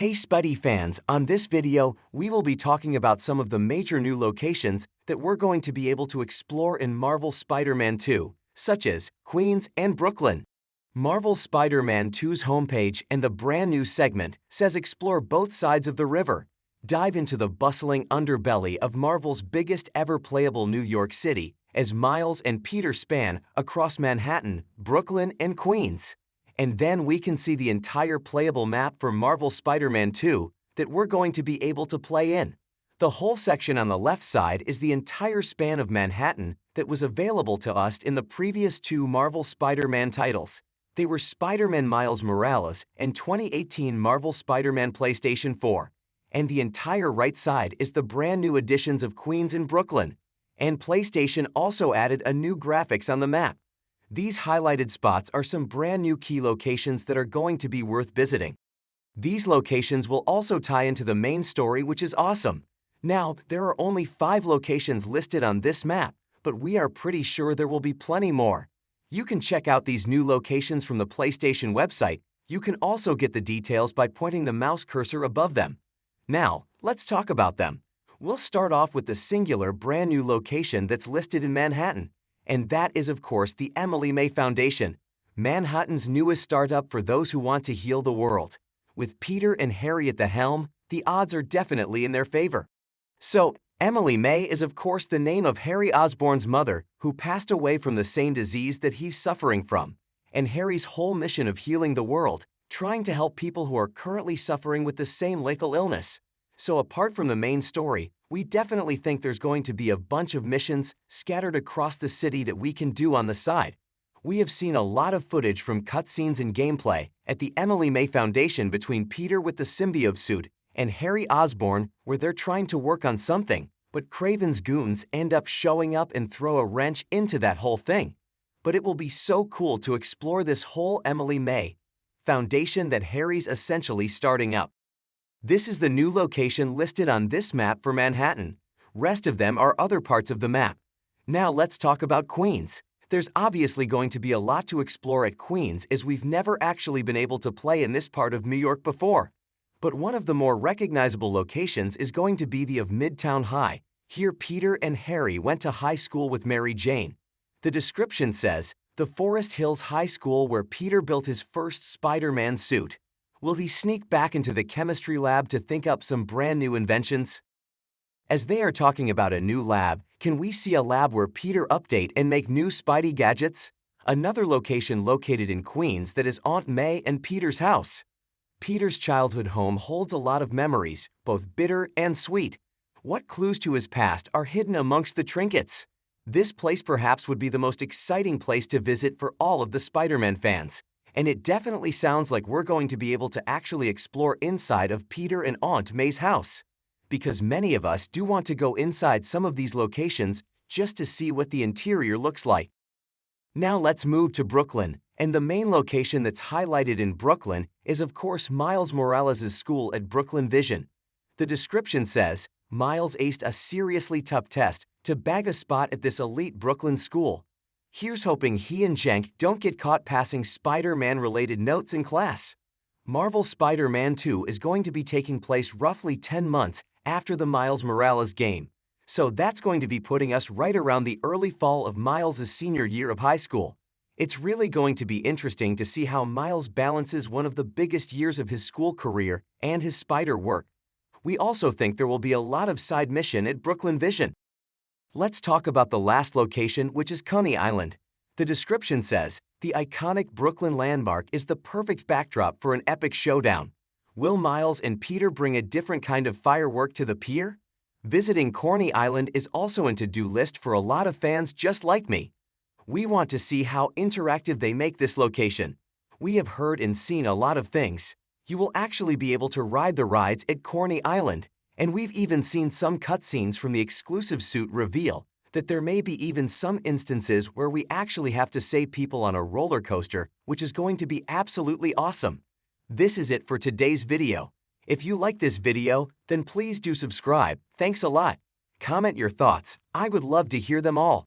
Hey Spuddy fans, on this video, we will be talking about some of the major new locations that we're going to be able to explore in Marvel Spider-Man 2, such as Queens and Brooklyn. Marvel Spider-Man 2's homepage and the brand new segment says explore both sides of the river. Dive into the bustling underbelly of Marvel's biggest ever playable New York City as Miles and Peter span across Manhattan, Brooklyn, and Queens. And then we can see the entire playable map for Marvel Spider-Man 2 that we're going to be able to play in. The whole section on the left side is the entire span of Manhattan that was available to us in the previous two Marvel Spider-Man titles. They were Spider-Man Miles Morales and 2018 Marvel Spider-Man PlayStation 4. And the entire right side is the brand new additions of Queens and Brooklyn. And PlayStation also added a new graphics on the map. These highlighted spots are some brand new key locations that are going to be worth visiting. These locations will also tie into the main story, which is awesome. Now, there are only 5 locations listed on this map, but we are pretty sure there will be plenty more. You can check out these new locations from the PlayStation website. You can also get the details by pointing the mouse cursor above them. Now, let's talk about them. We'll start off with the singular brand new location that's listed in Manhattan. And that is, of course, the Emily May Foundation, Manhattan's newest startup for those who want to heal the world. With Peter and Harry at the helm, the odds are definitely in their favor. So, Emily May is, of course, the name of Harry Osborn's mother, who passed away from the same disease that he's suffering from. And Harry's whole mission of healing the world, trying to help people who are currently suffering with the same lethal illness. So apart from the main story, we definitely think there's going to be a bunch of missions scattered across the city that we can do on the side. We have seen a lot of footage from cutscenes and gameplay at the Emily May Foundation between Peter with the symbiote suit and Harry Osborn, where they're trying to work on something, but Kraven's goons end up showing up and throw a wrench into that whole thing. But it will be so cool to explore this whole Emily May Foundation that Harry's essentially starting up. This is the new location listed on this map for Manhattan. Rest of them are other parts of the map. Now let's talk about Queens. There's obviously going to be a lot to explore at Queens, as we've never actually been able to play in this part of New York before. But one of the more recognizable locations is going to be the of Midtown High. Here Peter and Harry went to high school with Mary Jane. The description says, the Forest Hills High School where Peter built his first Spider-Man suit. Will he sneak back into the chemistry lab to think up some brand new inventions? As they are talking about a new lab, can we see a lab where Peter update and make new Spidey gadgets? Another location located in Queens that is Aunt May and Peter's house. Peter's childhood home holds a lot of memories, both bitter and sweet. What clues to his past are hidden amongst the trinkets? This place perhaps would be the most exciting place to visit for all of the Spider-Man fans. And it definitely sounds like we're going to be able to actually explore inside of Peter and Aunt May's house. Because many of us do want to go inside some of these locations just to see what the interior looks like. Now let's move to Brooklyn, and the main location that's highlighted in Brooklyn is of course Miles Morales' school at Brooklyn Vision. The description says, Miles aced a seriously tough test to bag a spot at this elite Brooklyn school. Here's hoping he and Jenk don't get caught passing Spider-Man-related notes in class. Marvel Spider-Man 2 is going to be taking place roughly 10 months after the Miles Morales game. So that's going to be putting us right around the early fall of Miles' senior year of high school. It's really going to be interesting to see how Miles balances one of the biggest years of his school career and his spider work. We also think there will be a lot of side mission at Brooklyn Vision. Let's talk about the last location, which is Coney Island. The description says, the iconic Brooklyn landmark is the perfect backdrop for an epic showdown. Will Miles and Peter bring a different kind of firework to the pier? Visiting Coney Island is also a to-do list for a lot of fans just like me. We want to see how interactive they make this location. We have heard and seen a lot of things. You will actually be able to ride the rides at Coney Island. And we've even seen some cutscenes from the exclusive suit reveal that there may be even some instances where we actually have to save people on a roller coaster, which is going to be absolutely awesome. This is it for today's video. If you like this video, then please do subscribe. Thanks a lot. Comment your thoughts. I would love to hear them all.